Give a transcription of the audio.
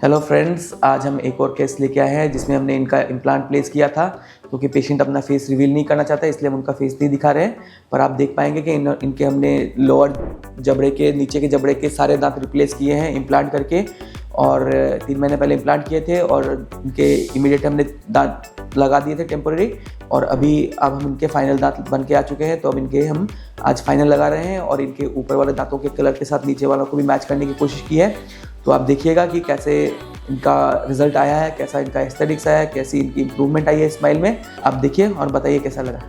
Hello friends, आज हम एक और केस लेके आए हैं जिसमें हमने इनका इम्प्लांट प्लेस किया था क्योंकि पेशेंट अपना फेस रिवील नहीं करना चाहता, इसलिए हम उनका फेस नहीं दिखा रहे हैं। पर आप देख पाएंगे कि इनके हमने लोअर जबड़े के, नीचे के जबड़े के सारे दांत रिप्लेस किए हैं इम्प्लांट करके, और 3 महीने पहले इम्प्लांट किए थे और इनके इमीडिएट हमने दांत लगा दिए थे टेम्पोरेरी, और अब हम इनके फाइनल दांत बन के आ चुके हैं। तो अब इनके हम आज फाइनल लगा रहे हैं और इनके ऊपर वाले दांतों के कलर के साथ नीचे वालों को भी मैच करने की कोशिश की है। तो आप देखिएगा कि कैसे इनका रिजल्ट आया है, कैसा इनका एस्थेटिक्स आया है, कैसी इनकी इंप्रूवमेंट आई है स्माइल में। आप देखिए और बताइए कैसा लगा।